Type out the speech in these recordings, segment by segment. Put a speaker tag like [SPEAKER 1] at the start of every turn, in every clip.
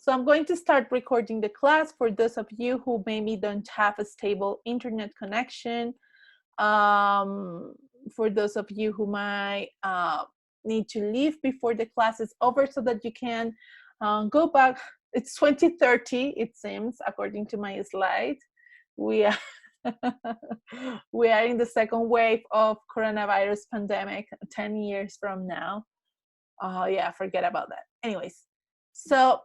[SPEAKER 1] So I'm going to start recording the class for those of you who maybe don't have a stable internet connection. For those of you who might need to leave before the class is over so that you can go back. It's 2030, it seems, according to my slide. We are, we are in the second wave of coronavirus pandemic 10 years from now. Yeah, forget about that. Anyways, so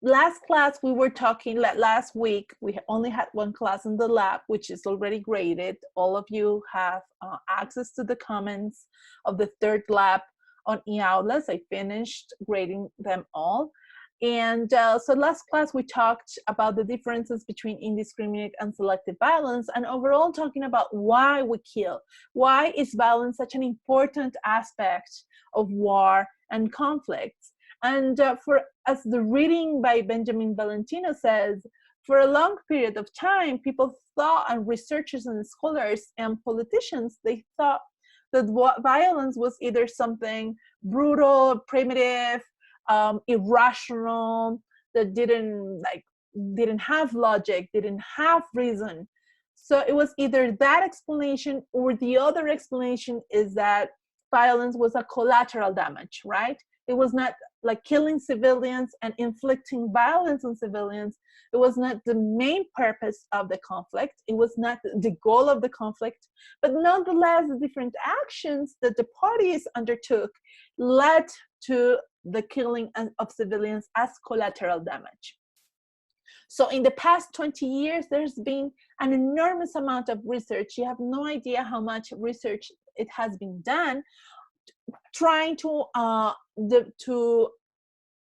[SPEAKER 1] last class we were talking, last week we only had one class in the lab, which is already graded. All of you have access to the comments of the third lab on eAulas. I finished grading them all. And so last class we talked about the differences between indiscriminate and selective violence, and overall talking about why we kill. Why is violence such an important aspect of war and conflicts? And as the reading by Benjamin Valentino says, for a long period of time, people thought, and researchers and scholars and politicians, they thought that violence was either something brutal, primitive, irrational, that didn't have logic, didn't have reason. So it was either that explanation, or the other explanation is that violence was a collateral damage, right? It was not like killing civilians and inflicting violence on civilians. It was not the main purpose of the conflict. It was not the goal of the conflict. But nonetheless, the different actions that the parties undertook led to the killing of civilians as collateral damage. So in the past 20 years, there's been an enormous amount of research. You have no idea how much research it has been done trying to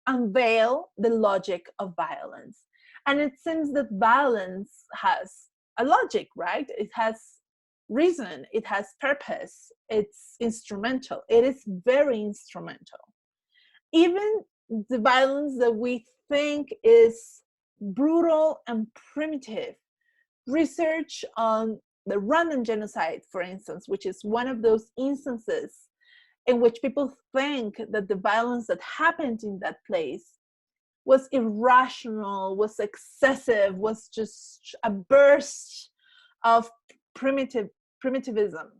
[SPEAKER 1] unveil the logic of violence. And it seems that violence has a logic, right? It has reason, it has purpose, it's instrumental. It is very instrumental. Even the violence that we think is brutal and primitive, research on the Rwandan genocide, for instance, which is one of those instances in which people think that the violence that happened in that place was irrational, was excessive, was just a burst of primitivism.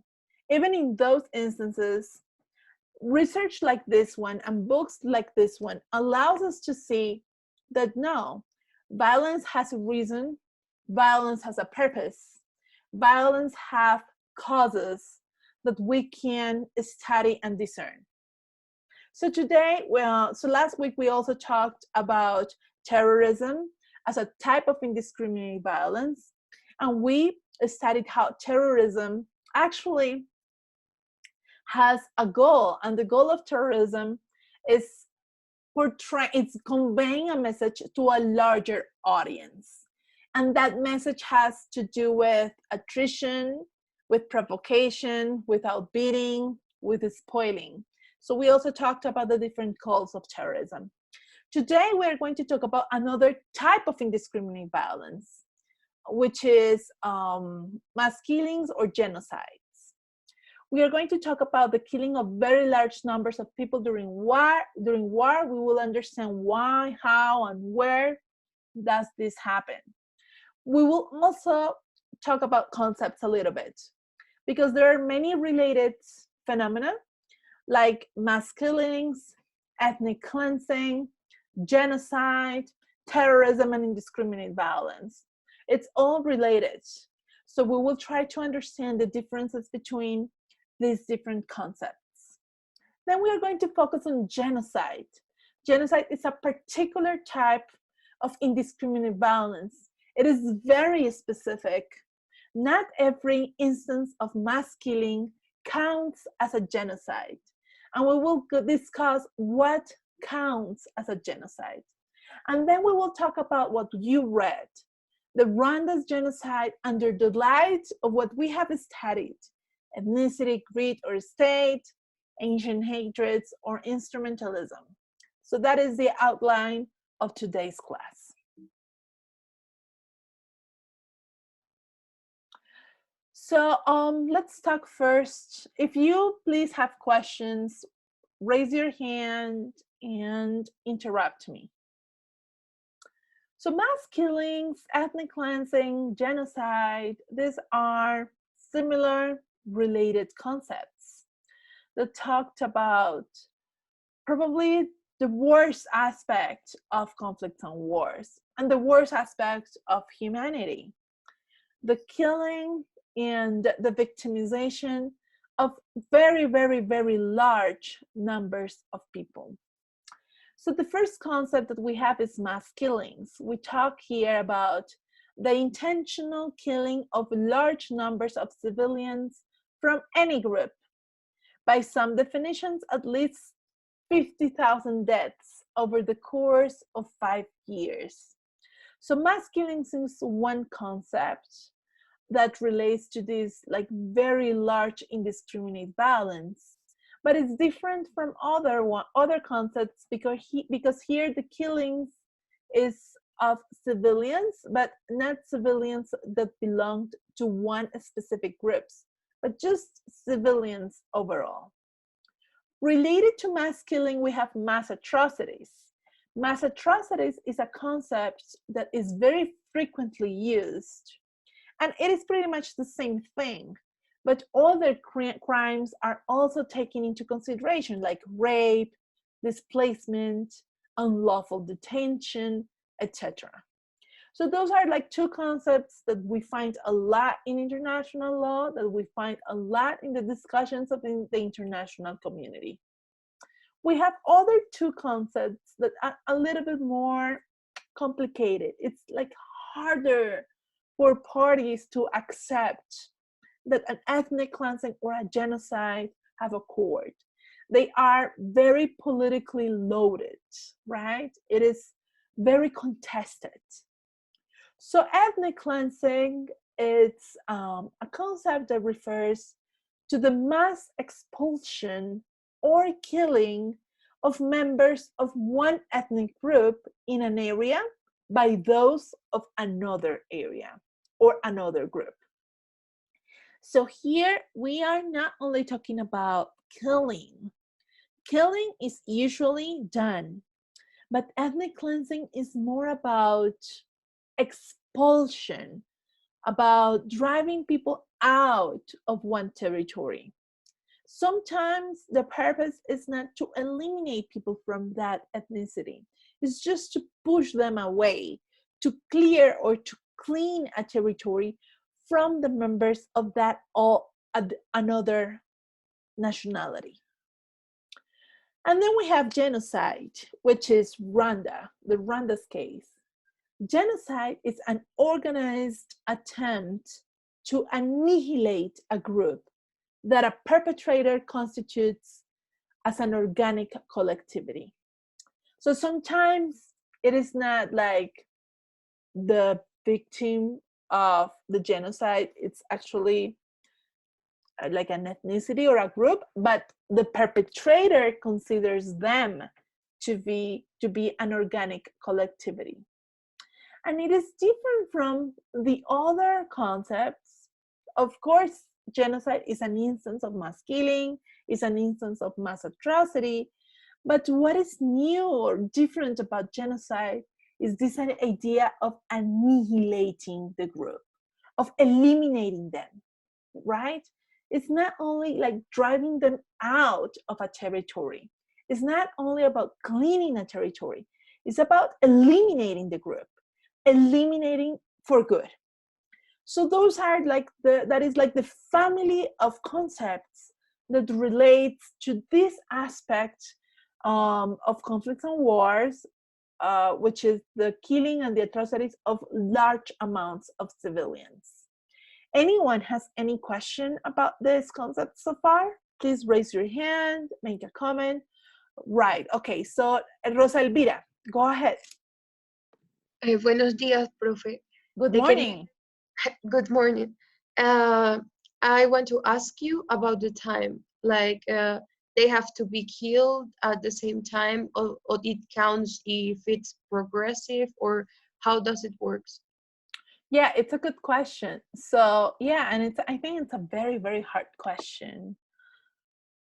[SPEAKER 1] Even in those instances, research like this one and books like this one allows us to see that no, violence has a reason, violence has a purpose, violence have causes that we can study and discern. So today, so last week we also talked about terrorism as a type of indiscriminate violence, and we studied how terrorism actually has a goal, and the goal of terrorism is it's conveying a message to a larger audience, and that message has to do with attrition, with provocation, without beating, with spoiling. So we also talked about the different calls of terrorism. Today, we're going to talk about another type of indiscriminate violence, which is mass killings or genocides. We are going to talk about the killing of very large numbers of people during war. During war, we will understand why, how, and where does this happen. We will also talk about concepts a little bit, because there are many related phenomena like mass killings, ethnic cleansing, genocide, terrorism, and indiscriminate violence. It's all related. So we will try to understand the differences between these different concepts. Then we are going to focus on genocide. Genocide is a particular type of indiscriminate violence. It is very specific. Not every instance of mass killing counts as a genocide. And we will discuss what counts as a genocide. And then we will talk about what you read, the Rwanda's genocide under the light of what we have studied, ethnicity, greed, or state, ancient hatreds, or instrumentalism. So that is the outline of today's class. So let's talk first. If you please have questions, raise your hand and interrupt me. So mass killings, ethnic cleansing, genocide, these are similar related concepts that talked about probably the worst aspect of conflicts and wars and the worst aspect of humanity, the killing and the victimization of very, very, very large numbers of people. So the first concept that we have is mass killings. We talk here about the intentional killing of large numbers of civilians from any group. By some definitions, at least 50,000 deaths over the course of 5 years. So mass killings is one concept that relates to this like very large indiscriminate violence, but it's different from other concepts because here the killings is of civilians, but not civilians that belonged to one specific groups, but just civilians overall. Related to mass killing, we have mass atrocities. Mass atrocities is a concept that is very frequently used, and it is pretty much the same thing, but other crimes are also taken into consideration, like rape, displacement, unlawful detention, etc. So those are like two concepts that we find a lot in international law, that we find a lot in the discussions of the international community. We have other two concepts that are a little bit more complicated. It's like harder for parties to accept that an ethnic cleansing or a genocide have occurred. They are very politically loaded, right? It is very contested. So ethnic cleansing is a concept that refers to the mass expulsion or killing of members of one ethnic group in an area by those of another area or another group. So here we are not only talking about killing. Killing is usually done, but ethnic cleansing is more about expulsion, about driving people out of one territory. Sometimes the purpose is not to eliminate people from that ethnicity. It's just to push them away, to clear or to clean a territory from the members of that or another nationality. And then we have genocide, which is Rwanda's case. Genocide is an organized attempt to annihilate a group that a perpetrator constitutes as an organic collectivity. So sometimes it is not like the victim of the genocide, it's actually like an ethnicity or a group, but the perpetrator considers them to be an organic collectivity. And it is different from the other concepts. Of course, genocide is an instance of mass killing, is an instance of mass atrocity, but what is new or different about genocide is this idea of annihilating the group, of eliminating them, right? It's not only like driving them out of a territory. It's not only about cleaning a territory. It's about eliminating the group, eliminating for good. So those are like that is like the family of concepts that relates to this aspect of conflicts and wars, which is the killing and the atrocities of large amounts of civilians. Anyone has any question about this concept so far? Please raise your hand, make a comment. Right, okay, so Rosa Elvira, go ahead.
[SPEAKER 2] Buenos días, profe.
[SPEAKER 1] Good morning.
[SPEAKER 2] Good morning. I want to ask you about the time. Like, they have to be killed at the same time, or it counts if it's progressive, or how does it work?
[SPEAKER 1] Yeah, it's a good question. So yeah, and I think it's a very, very hard question.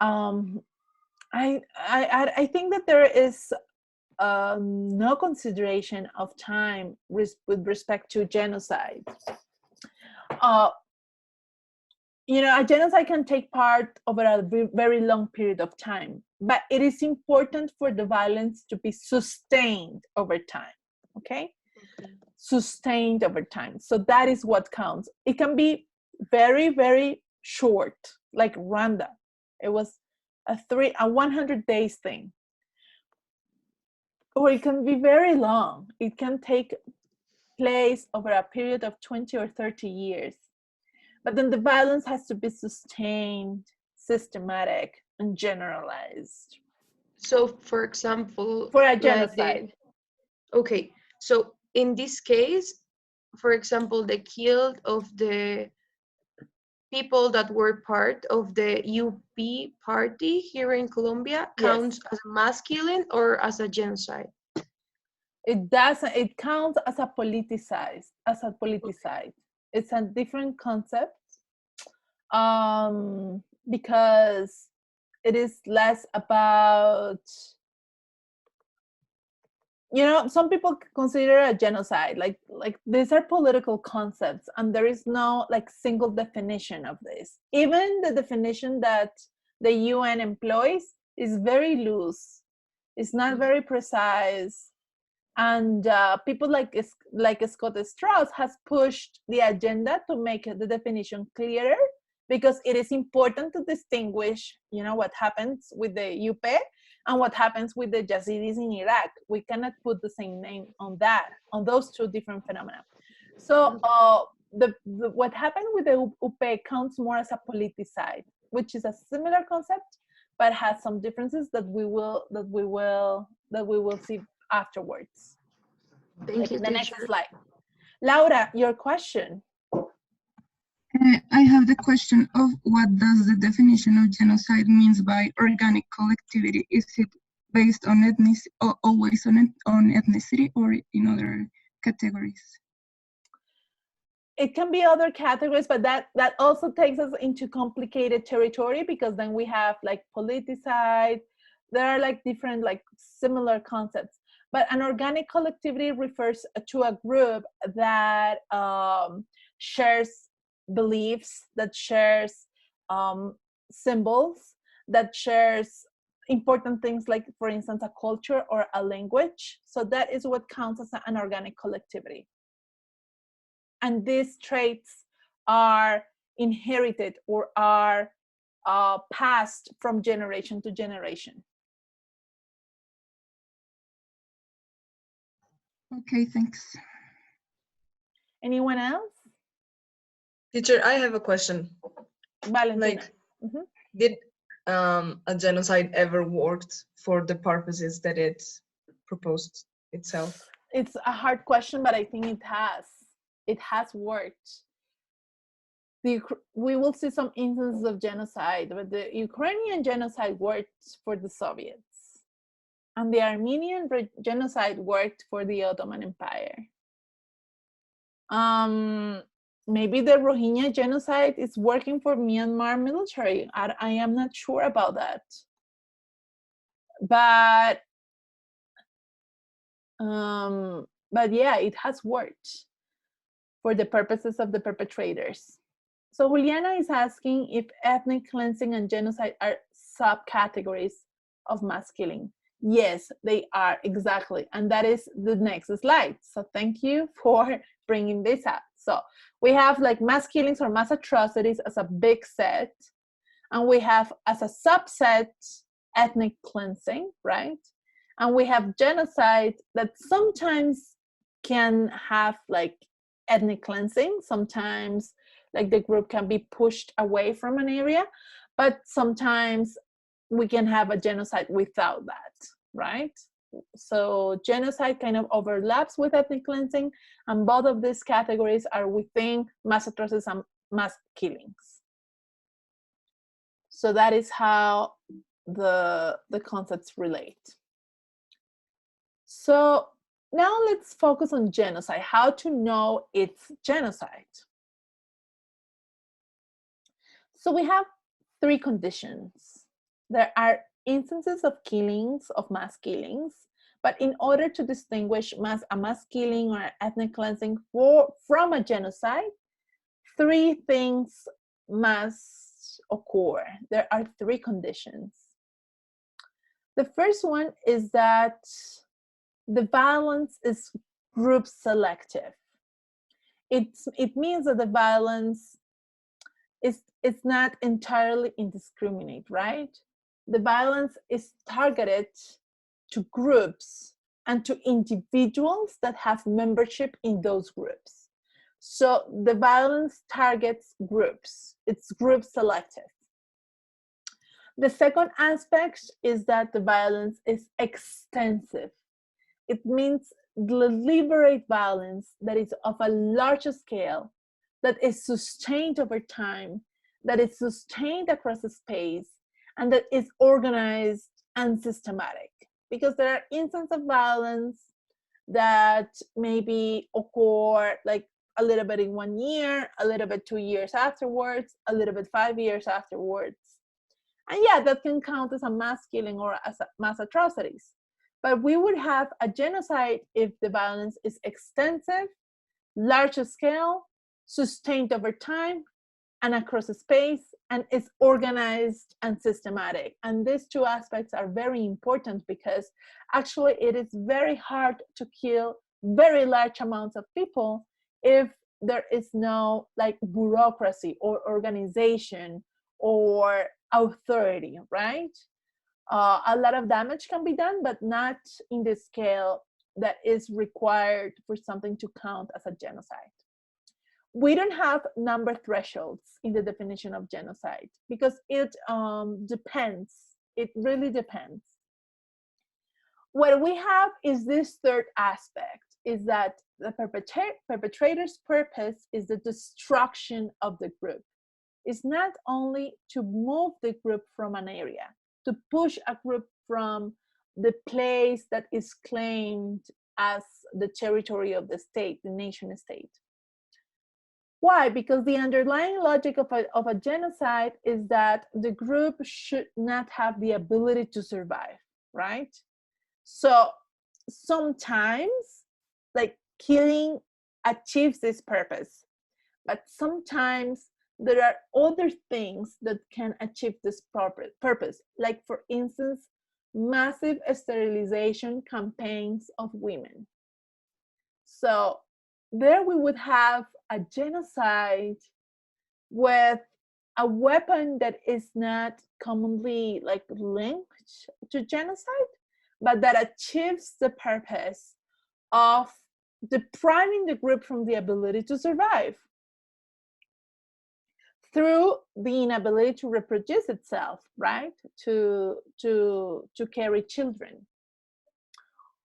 [SPEAKER 1] I think that there is no consideration of time with respect to genocide. A genocide can take part over a very long period of time, but it is important for the violence to be sustained over time, okay? Sustained over time. So that is what counts. It can be very, very short, like Rwanda. It was a 100 days thing. Or it can be very long. It can take place over a period of 20 or 30 years. But then the violence has to be sustained, systematic, and generalized.
[SPEAKER 2] So, for example,
[SPEAKER 1] For a genocide.
[SPEAKER 2] Okay, so in this case, for example, the killed of the people that were part of the UP party here in Colombia counts as a mass killing or as a genocide?
[SPEAKER 1] It doesn't. It counts as a politicized. Okay. It's a different concept, because it is less about, some people consider a genocide like these are political concepts, and there is no like single definition of this. Even the definition that the UN employs is very loose. It's not very precise. And people like Scott Strauss has pushed the agenda to make the definition clearer, because it is important to distinguish, what happens with the UP and what happens with the Yazidis in Iraq. We cannot put the same name on those two different phenomena. So what happened with the UP counts more as a politicide, which is a similar concept, but has some differences that we will see afterwards.
[SPEAKER 2] Thank you,
[SPEAKER 1] the
[SPEAKER 2] teacher.
[SPEAKER 1] next slide. Laura, your question.
[SPEAKER 3] I have the question of what does the definition of genocide means by organic collectivity? Is it based on ethnicity, or always on ethnicity, or in other categories?
[SPEAKER 1] It can be other categories, but that also takes us into complicated territory, because then we have like politicide. There are like different like similar concepts. But an organic collectivity refers to a group that shares beliefs, that shares symbols, that shares important things like, for instance, a culture or a language. So that is what counts as an organic collectivity. And these traits are inherited or are passed from generation to generation.
[SPEAKER 3] Okay, thanks.
[SPEAKER 1] Anyone else?
[SPEAKER 4] Teacher, I have a question.
[SPEAKER 1] Valentina.
[SPEAKER 4] Did a genocide ever worked for the purposes that it proposed itself?
[SPEAKER 1] It's a hard question, but I think it has. It has worked. We will see some instances of genocide, but the Ukrainian genocide worked for the Soviets. And the Armenian genocide worked for the Ottoman Empire. Maybe the Rohingya genocide is working for Myanmar military. I am not sure about that. But yeah, it has worked for the purposes of the perpetrators. So Juliana is asking if ethnic cleansing and genocide are subcategories of mass killing. Yes, they are, exactly. And that is the next slide. So thank you for bringing this up. So we have like mass killings or mass atrocities as a big set. And we have as a subset ethnic cleansing, right? And we have genocide that sometimes can have like ethnic cleansing. Sometimes like the group can be pushed away from an area, but sometimes we can have a genocide without that, right? So genocide kind of overlaps with ethnic cleansing, and both of these categories are within mass atrocities and mass killings. So that is how the concepts relate. So now let's focus on genocide, how to know it's genocide. So we have three conditions. There are instances of killings, of mass killings, But in order to distinguish a mass killing or ethnic cleansing from a genocide, three things must occur. There are three conditions. The first one is that the violence is group selective. It means that the violence is not entirely indiscriminate, right? The violence is targeted to groups and to individuals that have membership in those groups. So the violence targets groups. It's group selective. The second aspect is that the violence is extensive. It means deliberate violence that is of a larger scale, that is sustained over time, that is sustained across a space, and that is organized and systematic. Because there are instances of violence that maybe occur like a little bit in 1 year, a little bit 2 years afterwards, a little bit 5 years afterwards. And yeah, that can count as a mass killing or as mass atrocities. But we would have a genocide if the violence is extensive, larger scale, sustained over time, and across a space, and is organized and systematic. And these two aspects are very important because actually it is very hard to kill very large amounts of people if there is no like bureaucracy or organization or authority, right? A lot of damage can be done, but not in the scale that is required for something to count as a genocide. We don't have number thresholds in the definition of genocide because it depends. It really depends. What we have is this third aspect, is that the perpetrator's purpose is the destruction of the group. It's not only to move the group from an area, to push a group from the place that is claimed as the territory of the state, the nation state. Why? Because the underlying logic of a genocide is that the group should not have the ability to survive, right? So sometimes like killing achieves this purpose, but sometimes there are other things that can achieve this purpose, like for instance, massive sterilization campaigns of women. So there we would have a genocide with a weapon that is not commonly like linked to genocide, but that achieves the purpose of depriving the group from the ability to survive through the inability to reproduce itself, right? To carry children.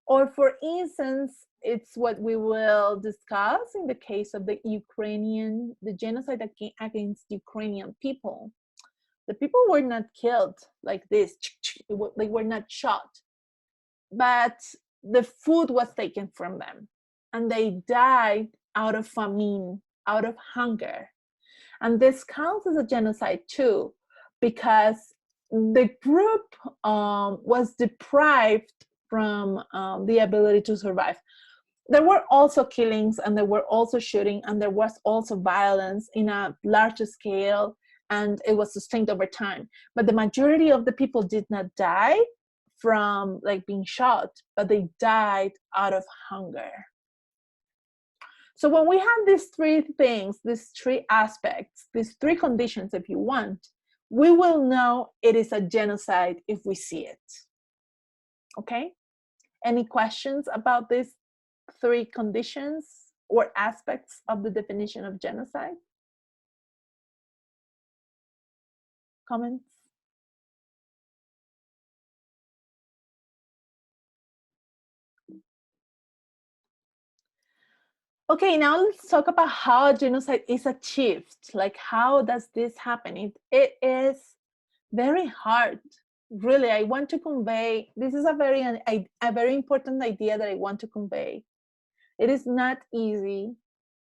[SPEAKER 1] Or for instance, it's what we will discuss in the case of the genocide against Ukrainian people. The people were not killed like this, they were not shot, but the food was taken from them and they died out of famine, out of hunger. And this counts as a genocide too, because the group was deprived from the ability to survive. There were also killings and there were also shooting and there was also violence in a larger scale, and it was sustained over time. But the majority of the people did not die from like being shot, but they died out of hunger. So when we have these three things, these three aspects, these three conditions, if you want, we will know it is a genocide if we see it. Okay? Any questions about these three conditions or aspects of the definition of genocide? Comments? Okay, now let's talk about how genocide is achieved. Like, how does this happen? It is very hard. Really, I want to convey, this is a very important idea that I want to convey. It is not easy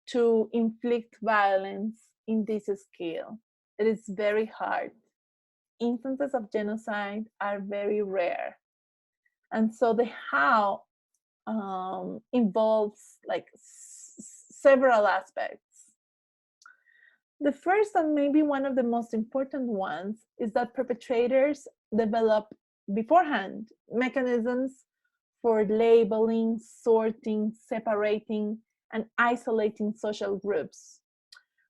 [SPEAKER 1] to inflict violence in this scale. It is very hard. Instances of genocide are very rare. And so the how involves like several aspects. The first, and maybe one of the most important ones, is that perpetrators develop beforehand mechanisms for labeling, sorting, separating, and isolating social groups.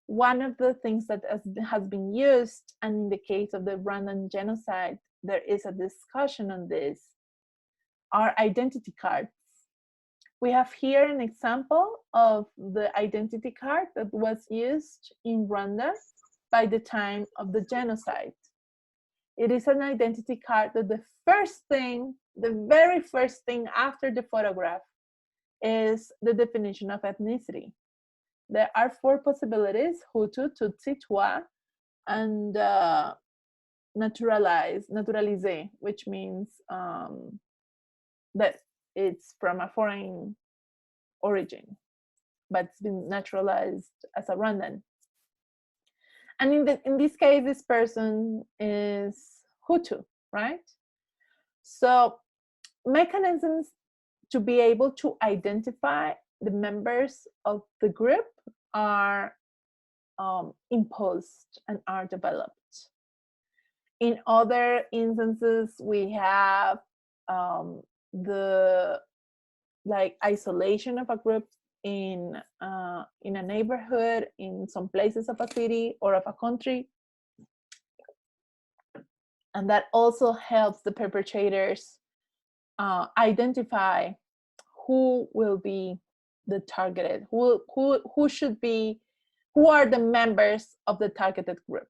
[SPEAKER 1] One of the things that has been used, and in the case of the Rwandan genocide, there is a discussion on this, are identity cards. We have here an example of the identity card that was used in Rwanda by the time of the genocide. It is an identity card that the very first thing after the photograph is the definition of ethnicity. There are 4 possibilities: Hutu, Tutsi, Twa, and naturalize, which means that it's from a foreign origin, but it's been naturalized as a Rwandan. And in this case, this person is Hutu, right? So mechanisms to be able to identify the members of the group are imposed and are developed. In other instances, we have the isolation of a group in a neighborhood, in some places of a city or of a country. And that also helps the perpetrators identify who will be the targeted, who are the members of the targeted group.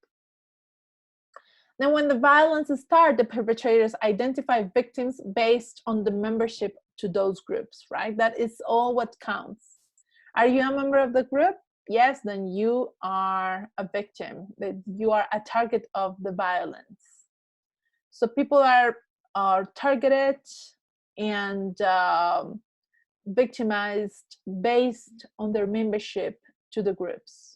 [SPEAKER 1] Then when the violence starts, the perpetrators identify victims based on the membership to those groups, right? That is all what counts. Are you a member of the group? Yes, then you are a victim, that you are a target of the violence. So people are targeted and victimized based on their membership to the groups.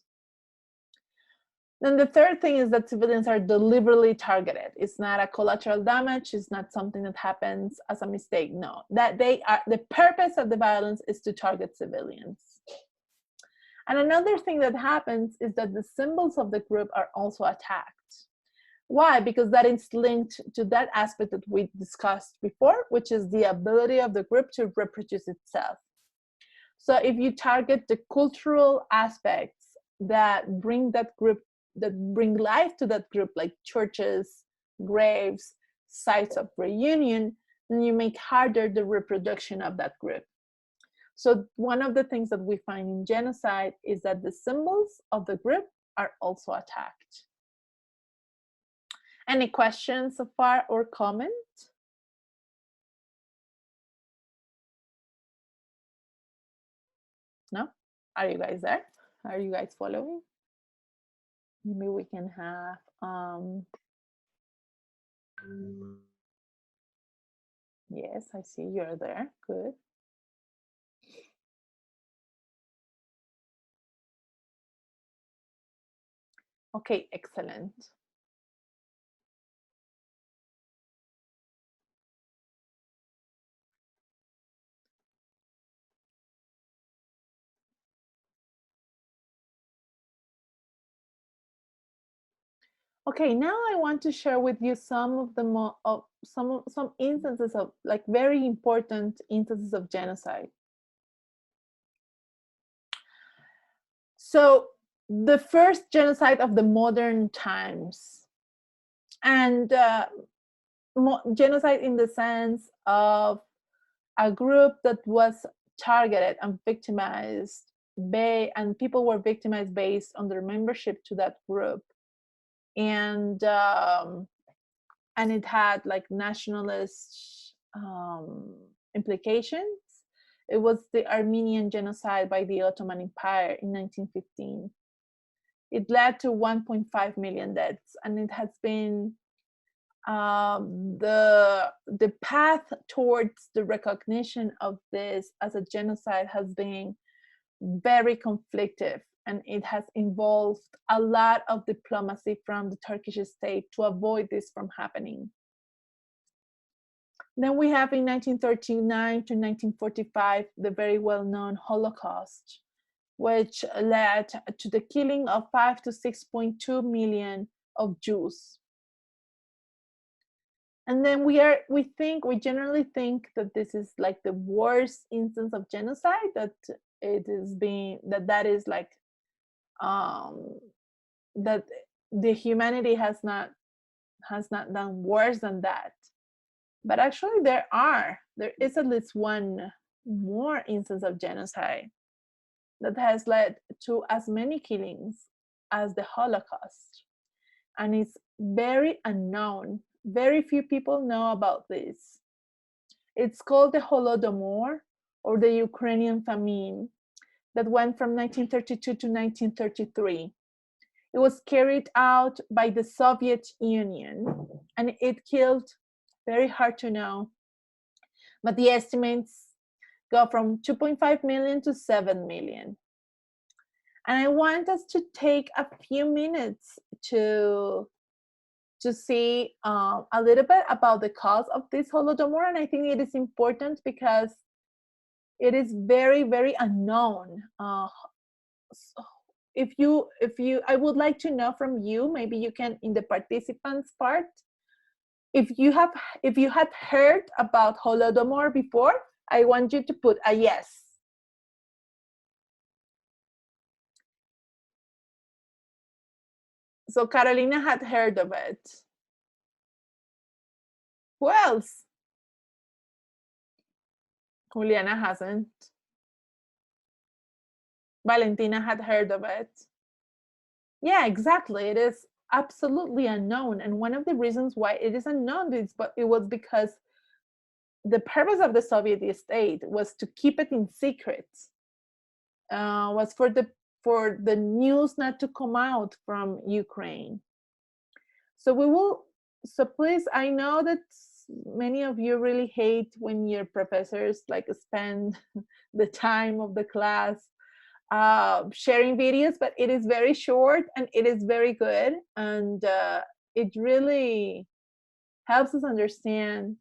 [SPEAKER 1] Then the third thing is that civilians are deliberately targeted. It's not a collateral damage. It's not something that happens as a mistake. No, that the purpose of the violence is to target civilians. And another thing that happens is that the symbols of the group are also attacked. Why? Because that is linked to that aspect that we discussed before, which is the ability of the group to reproduce itself. So if you target the cultural aspects that bring life to that group, like churches, graves, sites of reunion, then you make harder the reproduction of that group. So one of the things that we find in genocide is that the symbols of the group are also attacked. Any questions so far or comment? No? Are you guys there? Are you guys following? Maybe we can have yes, I see you're there. Good. Okay, excellent. Okay, now I want to share with you some of the some instances of like very important instances of genocide. So the first genocide of the modern times, and genocide in the sense of a group that was targeted and victimized and people were victimized based on their membership to that group. And it had like nationalist implications. It was the Armenian genocide by the Ottoman Empire in 1915. It led to 1.5 million deaths, and it has been the path towards the recognition of this as a genocide has been very conflictive, and it has involved a lot of diplomacy from the Turkish state to avoid this from happening. Then we have in 1939 to 1945 the very well-known Holocaust, which led to the killing of 5 to 6.2 million of Jews. And then we generally think that this is like the worst instance of genocide, that it is being that is like that the humanity has not done worse than that. But actually there is at least one more instance of genocide that has led to as many killings as the Holocaust. And it's very unknown. Very few people know about this. It's called the Holodomor, or the Ukrainian famine, that went from 1932 to 1933. It was carried out by the Soviet Union, and it killed, very hard to know, but the estimates go from 2.5 million to 7 million. And I want us to take a few minutes to see a little bit about the cause of this Holodomor. And I think it is important because it is very, very unknown. So I would like to know from you, maybe you can, in the participants part, if you had heard about Holodomor before, I want you to put a yes. So Carolina had heard of it. Who else? Juliana hasn't. Valentina had heard of it. Yeah, exactly. It is absolutely unknown. And one of the reasons why it is unknown is, but it was because the purpose of the Soviet state was to keep it in secret. Was for the news not to come out from Ukraine. So please, I know that many of you really hate when your professors like spend the time of the class sharing videos, but it is very short and it is very good, and it really helps us understand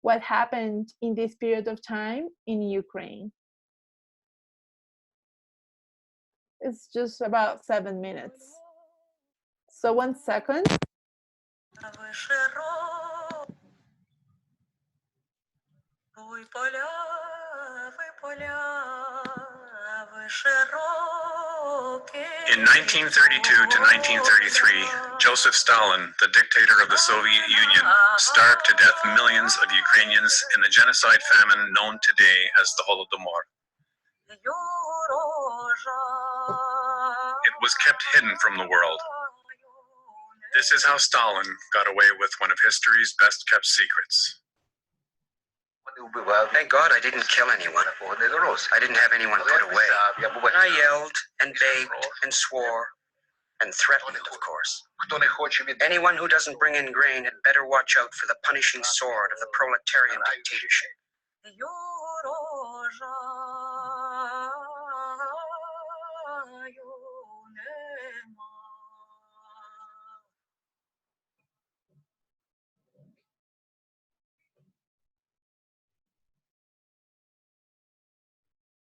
[SPEAKER 1] what happened in this period of time in Ukraine. It's just about 7 minutes. So 1 second.
[SPEAKER 5] In 1932 to 1933, Joseph Stalin, the dictator of the Soviet Union, starved to death millions of Ukrainians in the genocide famine known today as the Holodomor. It was kept hidden from the world. This is how Stalin got away with one of history's best kept secrets.
[SPEAKER 6] Thank God I didn't kill anyone. I didn't have anyone put away. I yelled and begged and swore and threatened, of course. Anyone who doesn't bring in grain had better watch out for the punishing sword of the proletarian dictatorship.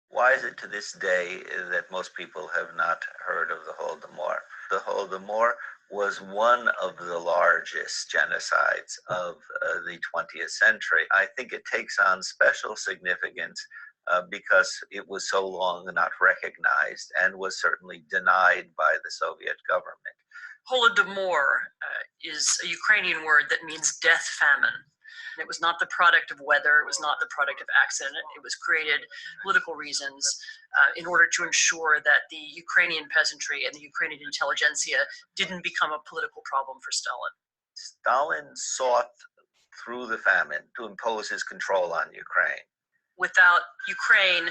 [SPEAKER 7] Why is it to this day that most people have not heard of the Holodomor? The Holodomor was one of the largest genocides of the 20th century. I think it takes on special significance because it was so long not recognized and was certainly denied by the Soviet government.
[SPEAKER 8] Holodomor is a Ukrainian word that means death famine. It was not the product of weather, it was not the product of accident, it was created for political reasons in order to ensure that the Ukrainian peasantry and the Ukrainian intelligentsia didn't become a political problem for Stalin.
[SPEAKER 7] Stalin sought through the famine to impose his control on Ukraine.
[SPEAKER 8] Without Ukraine,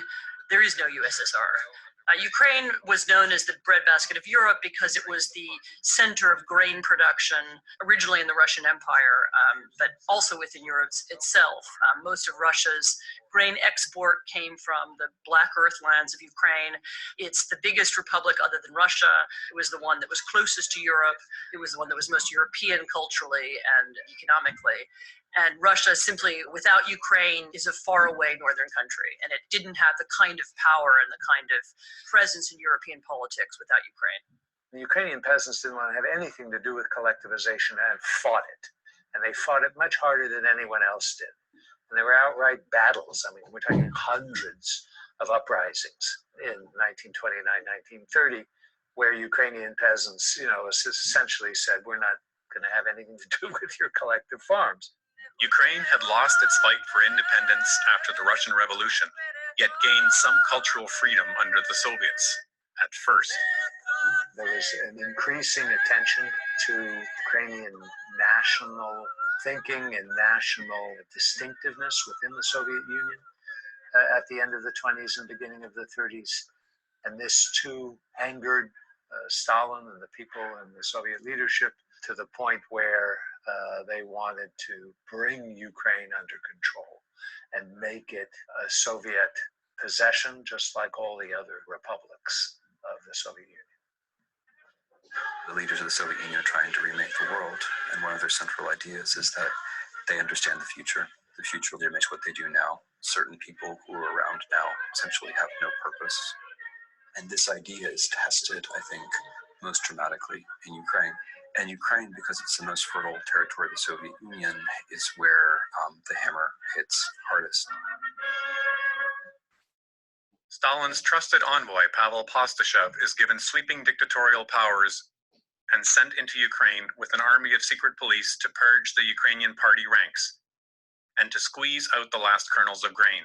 [SPEAKER 8] there is no USSR. Ukraine was known as the breadbasket of Europe because it was the center of grain production, originally in the Russian Empire, but also within Europe itself. Most of Russia's grain export came from the Black Earth lands of Ukraine. It's the biggest republic other than Russia. It was the one that was closest to Europe. It was the one that was most European culturally and economically. And Russia simply, without Ukraine, is a faraway northern country, and it didn't have the kind of power and the kind of presence in European politics without Ukraine.
[SPEAKER 9] The Ukrainian peasants didn't want to have anything to do with collectivization and fought it. And they fought it much harder than anyone else did. And there were outright battles. I mean, we're talking hundreds of uprisings in 1929, 1930, where Ukrainian peasants, essentially said, we're not going to have anything to do with your collective farms.
[SPEAKER 5] Ukraine had lost its fight for independence after the Russian Revolution, yet gained some cultural freedom under the Soviets at first.
[SPEAKER 9] There was an increasing attention to Ukrainian national thinking and national distinctiveness within the Soviet Union at the end of the 20s and beginning of the 30s. And this too angered Stalin and the people in the Soviet leadership to the point where they wanted to bring Ukraine under control and make it a Soviet possession, just like all the other republics of the Soviet Union.
[SPEAKER 10] The leaders of the Soviet Union are trying to remake the world, and one of their central ideas is that they understand the future. The future limits what they do now. Certain people who are around now essentially have no purpose. And this idea is tested, I think, most dramatically in Ukraine. And Ukraine, because it's the most fertile territory of the Soviet Union, is where the hammer hits hardest.
[SPEAKER 5] Stalin's trusted envoy, Pavel Postashev, is given sweeping dictatorial powers and sent into Ukraine with an army of secret police to purge the Ukrainian party ranks and to squeeze out the last kernels of grain.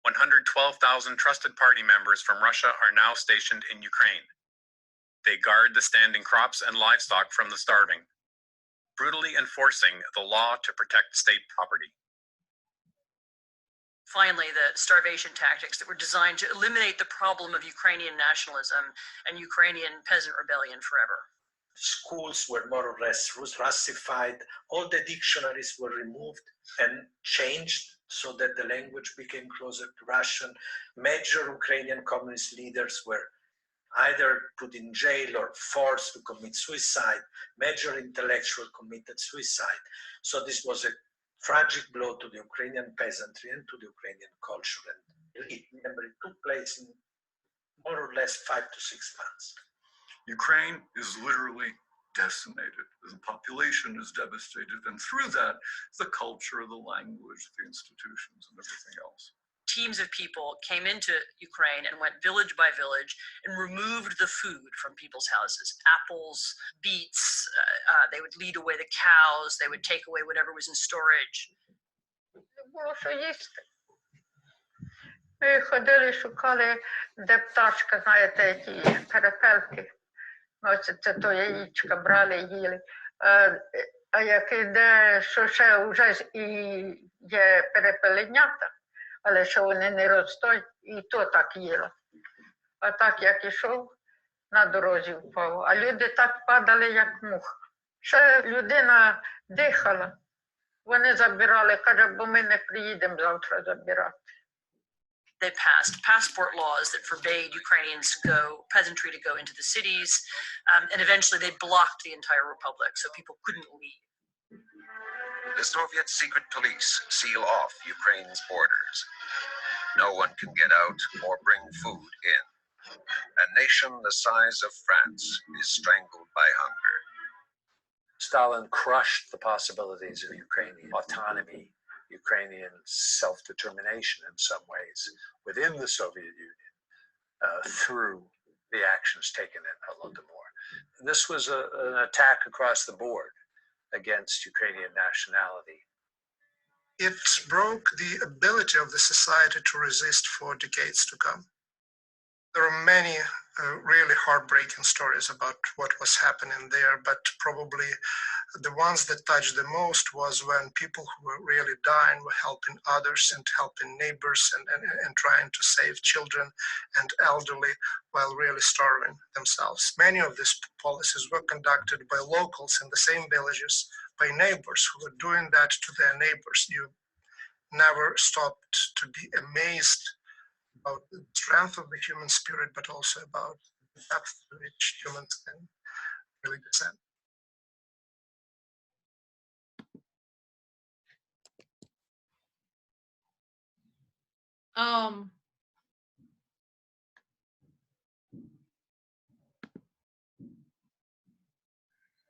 [SPEAKER 5] 112,000 trusted party members from Russia are now stationed in Ukraine. They guard the standing crops and livestock from the starving, brutally enforcing the law to protect state property.
[SPEAKER 8] Finally, the starvation tactics that were designed to eliminate the problem of Ukrainian nationalism and Ukrainian peasant rebellion forever.
[SPEAKER 11] Schools were more or less Russified. All the dictionaries were removed and changed so that the language became closer to Russian. Major Ukrainian communist leaders were either put in jail or forced to commit suicide. Major intellectuals committed suicide. So this was a tragic blow to the Ukrainian peasantry and to the Ukrainian culture. And remember, it took place in more or less 5 to 6 months.
[SPEAKER 12] Ukraine is literally decimated. The population is devastated, and through that, the culture, the language, the institutions, and everything else.
[SPEAKER 8] Teams of people came into Ukraine and went village by village and removed the food from people's houses. Apples, beets, they would lead away the cows, they would take away whatever was in storage.
[SPEAKER 13] Ми ходили, шукали, де пташка, знаєте, ті перепелки. Це то яєчка брали, їли. А як іде, що ще вже і є перепеленята, але що вони не ростуть, і то так їло. А так, як ішов, на дорозі впав. А люди так падали, як мух. Ще людина дихала. Вони забирали, каже, бо ми не приїдемо завтра забирати.
[SPEAKER 8] They passed passport laws that forbade Ukrainians to go, peasantry to go into the cities, and eventually they blocked the entire republic, so people couldn't leave.
[SPEAKER 6] The Soviet secret police seal off Ukraine's borders. No one can get out or bring food in. A nation the size of France is strangled by hunger.
[SPEAKER 9] Stalin crushed the possibilities of Ukrainian autonomy, Ukrainian self-determination in some ways within the Soviet Union through the actions taken in Holodomor. This was an attack across the board against Ukrainian nationality.
[SPEAKER 14] It broke the ability of the society to resist for decades to come. There are many really heartbreaking stories about what was happening there, but probably the ones that touched the most was when people who were really dying were helping others and helping neighbors and trying to save children and elderly while really starving themselves. Many of these policies were conducted by locals in the same villages, by neighbors who were doing that to their neighbors. You never stopped to be amazed about the strength of the human spirit, but also about the depth to which humans can really descend.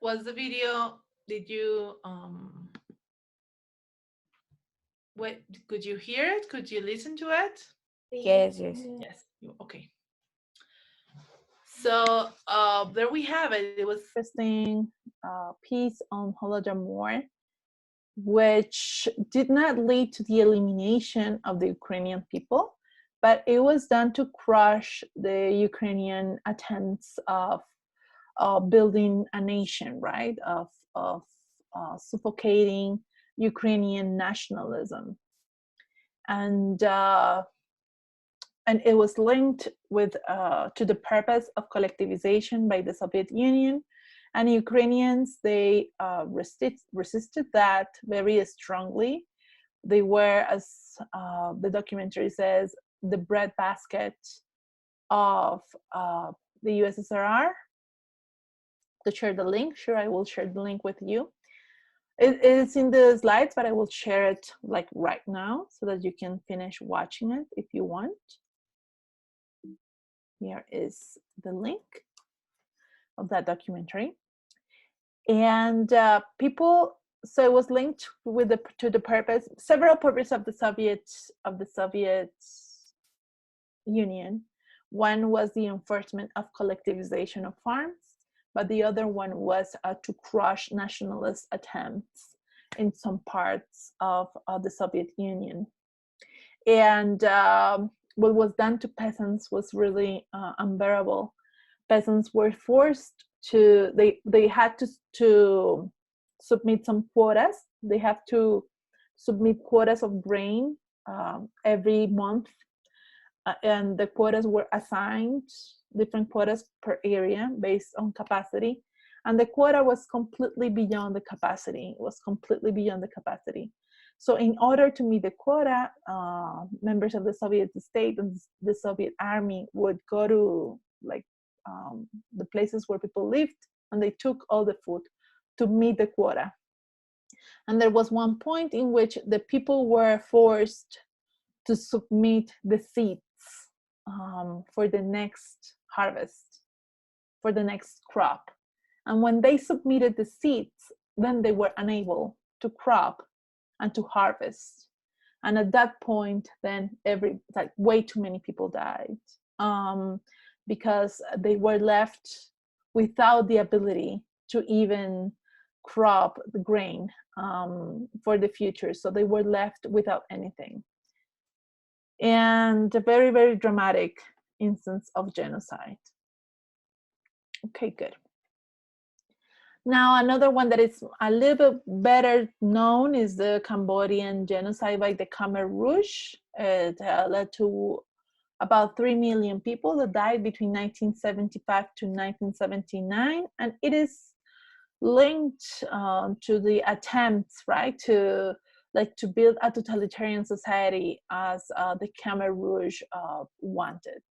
[SPEAKER 1] Was the video, did you, what, could you hear it? Could you listen to it?
[SPEAKER 15] Yes, yes.
[SPEAKER 1] Yes, okay. So there we have it. It was interesting piece on Holodomor, which did not lead to the elimination of the Ukrainian people, but it was done to crush the Ukrainian attempts of building a nation, right? Of suffocating Ukrainian nationalism, and it was linked with to the purpose of collectivization by the Soviet Union, and Ukrainians, they resisted that very strongly. They were, as the documentary says, the breadbasket of the USSR. To share the link, sure, I will share the link with you. It's in the slides, but I will share it like right now so that you can finish watching it if you want. Here is the link of that documentary. And people, so it was linked with to the purpose, several purposes of the Soviet Union. One was the enforcement of collectivization of farms, but the other one was to crush nationalist attempts in some parts of the Soviet Union. And what was done to peasants was really unbearable. Peasants were forced to, they had to submit some quotas. They have to submit quotas of grain every month, and the quotas were assigned, different quotas per area based on capacity, and the quota was completely beyond the capacity. It was completely beyond the capacity. So in order to meet the quota, members of the Soviet state and the Soviet army would go to like the places where people lived, and they took all the food to meet the quota. And there was one point in which the people were forced to submit the seeds for the next harvest, for the next crop. And when they submitted the seeds, then they were unable to crop and to harvest. And at that point, then like way too many people died because they were left without the ability to even crop the grain for the future. So they were left without anything. And a very, very dramatic instance of genocide. Okay, good. Now, another one that is a little bit better known is the Cambodian genocide by the Khmer Rouge. It led to about 3 million people that died between 1975 to 1979, and it is linked to the attempts, right, to build a totalitarian society as the Khmer Rouge wanted.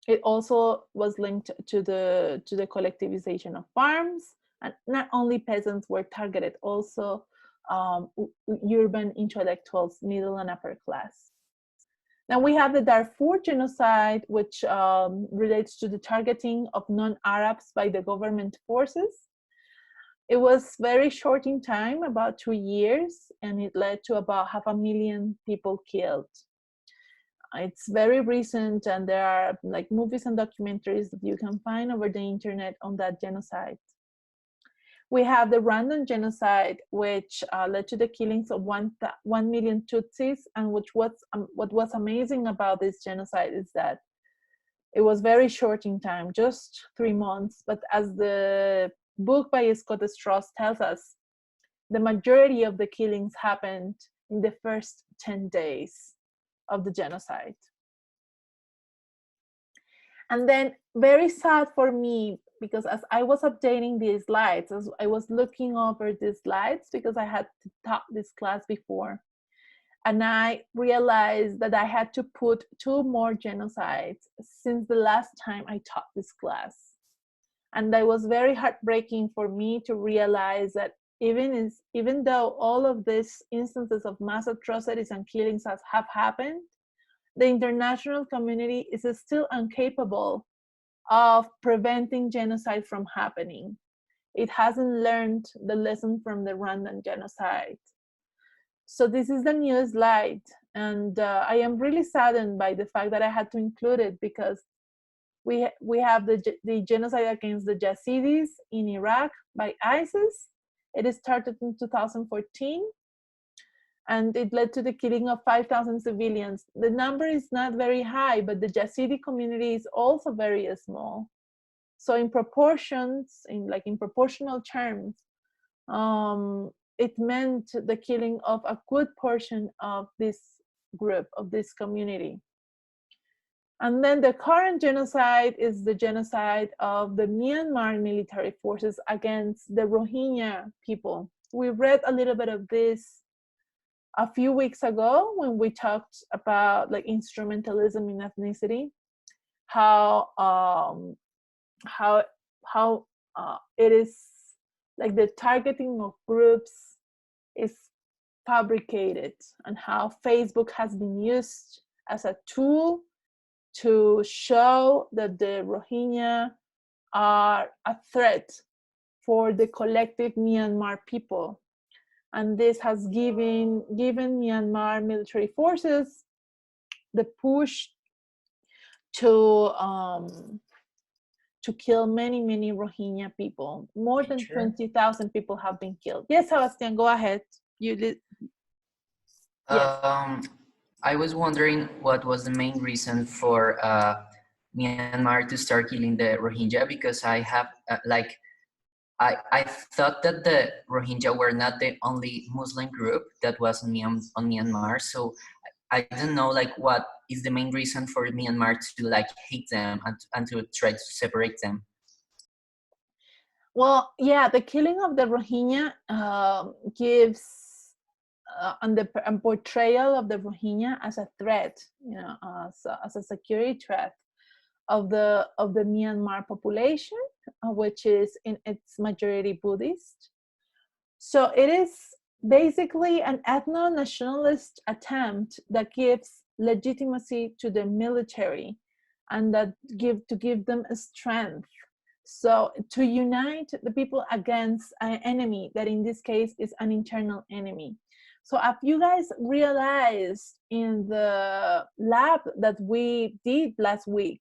[SPEAKER 1] It also was linked to the collectivization of farms, and not only peasants were targeted, also urban intellectuals, middle and upper class. Now we have the Darfur genocide, which relates to the targeting of non-Arabs by the government forces. It was very short in time, about 2 years, and it led to about 500,000 people killed. It's very recent, and there are like movies and documentaries that you can find over the internet on that genocide. We have the Rwandan genocide, which led to the killings of 1 million Tutsis, and what was amazing about this genocide is that it was very short in time, just 3 months, but as the book by Scott Strauss tells us, the majority of the killings happened in the first 10 days of the genocide. And then very sad for me, because as I was updating these slides, as I was looking over these slides, because I had taught this class before, and I realized that I had to put 2 more genocides since the last time I taught this class. And that was very heartbreaking for me to realize that even though all of these instances of mass atrocities and killings have happened, the international community is still incapable of preventing genocide from happening. It hasn't learned the lesson from the Rwandan genocide. So this is the new slide, and I am really saddened by the fact that I had to include it, because we have the genocide against the Yazidis in Iraq by ISIS. It started in 2014, and it led to the killing of 5,000 civilians. The number is not very high, but the Yazidi community is also very small. So in proportions, in proportional terms, it meant the killing of a good portion of this group, of this community. And then the current genocide is the genocide of the Myanmar military forces against the Rohingya people. We read a little bit of this a few weeks ago when we talked about like instrumentalism in ethnicity, how it is like the targeting of groups is fabricated, and how Facebook has been used as a tool to show that the Rohingya are a threat for the collective Myanmar people. And this has given Myanmar military forces the push to kill many Rohingya people. More than 20,000 people have been killed. Yes, Sebastian, go ahead. Yes.
[SPEAKER 15] I was wondering what was the main reason for Myanmar to start killing the Rohingya, because I have I thought that the Rohingya were not the only Muslim group that was on Myanmar, so I don't know like what is the main reason for Myanmar to like hate them and to try to separate them.
[SPEAKER 1] Well, yeah, the killing of the Rohingya gives and the portrayal of the Rohingya as a threat, you know, as a security threat of the Myanmar population, which is in its majority Buddhist. So it is basically an ethno-nationalist attempt that gives legitimacy to the military and that to give them a strength. So to unite the people against an enemy that in this case is an internal enemy. So if you guys realized in the lab that we did last week,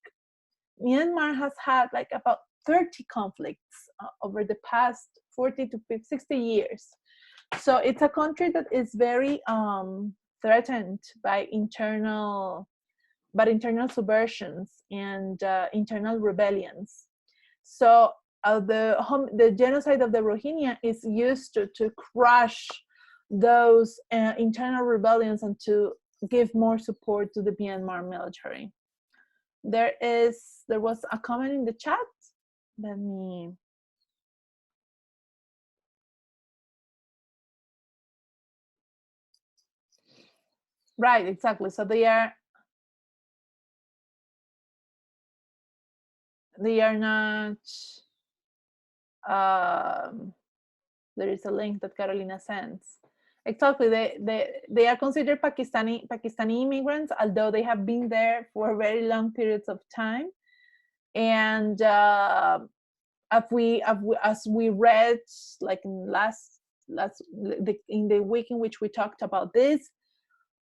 [SPEAKER 1] Myanmar has had like about 30 conflicts over the past 40 to 60 years. So it's a country that is very threatened by internal subversions and internal rebellions. So the genocide of the Rohingya is used to crush those internal rebellions and to give more support to the Myanmar military. There was a comment in the chat. Let me. Right, exactly. So they are not. There is a link that Carolina sends. Exactly, they are considered Pakistani immigrants, although they have been there for very long periods of time. And as we read, like in in the week in which we talked about this,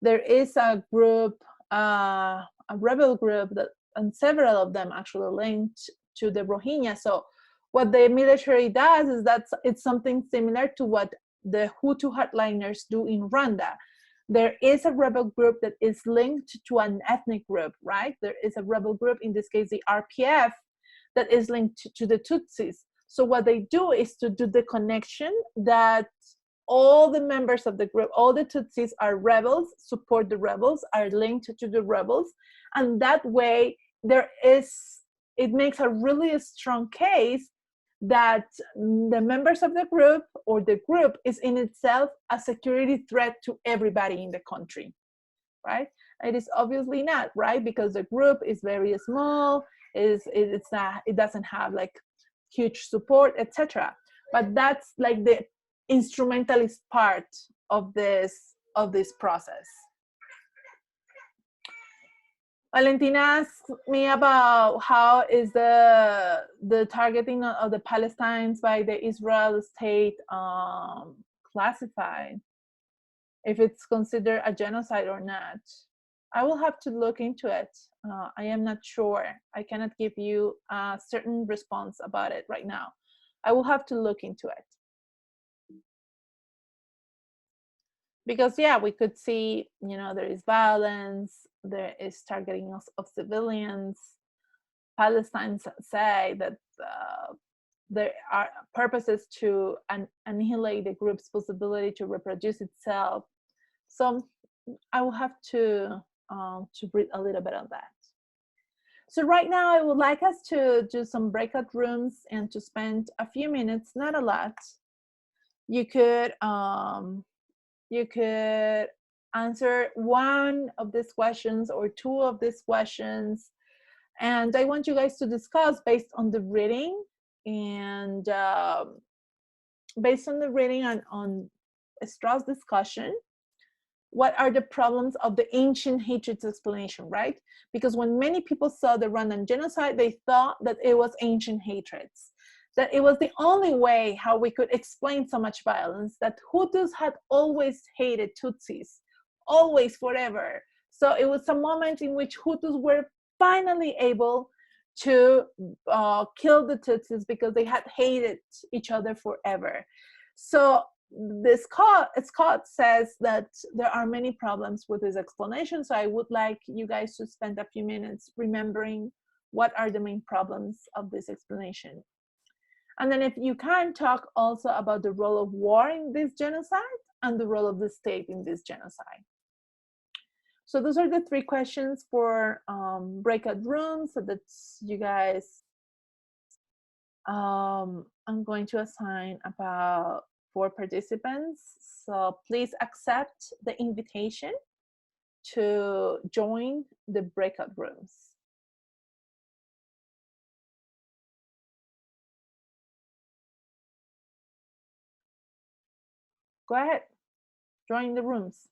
[SPEAKER 1] there is a group, a rebel group that, and several of them actually linked to the Rohingya. So what the military does is that it's something similar to what the Hutu hardliners do in Rwanda. There is a rebel group that is linked to an ethnic group, right? There is a rebel group, in this case, the RPF, that is linked to the Tutsis. So what they do is to do the connection that all the members of the group, all the Tutsis are rebels, support the rebels, are linked to the rebels. And that way, it makes a really strong case that the members of the group or the group is in itself a security threat to everybody in the country, right? It is obviously not, right? Because the group is very small, it doesn't have like huge support, etc. But that's like instrumentalist part of this process. Valentina asked me about how is the targeting of the Palestinians by the Israel state classified, if it's considered a genocide or not. I will have to look into it. I am not sure. I cannot give you a certain response about it right now. I will have to look into it. Because yeah, we could see, you know, there is violence, there is targeting of civilians. Palestinians say that there are purposes to annihilate the group's possibility to reproduce itself. So I will have to read a little bit on that. So right now I would like us to do some breakout rooms and to spend a few minutes, not a lot. You could answer one of these questions or two of these questions. And I want you guys to discuss based on the reading and based on the reading and on Strauss' discussion, what are the problems of the ancient hatreds explanation, right? Because when many people saw the Rwandan genocide, they thought that it was ancient hatreds, that it was the only way how we could explain so much violence, that Hutus had always hated Tutsis, always, forever. So it was a moment in which Hutus were finally able to kill the Tutsis because they had hated each other forever. So Scott says that there are many problems with this explanation. So I would like you guys to spend a few minutes remembering what are the main problems of this explanation. And then if you can, talk also about the role of war in this genocide and the role of the state in this genocide. So those are the three questions for breakout rooms. So that's you guys. I'm going to assign about 4 participants. So please accept the invitation to join the breakout rooms. Go ahead, join the rooms.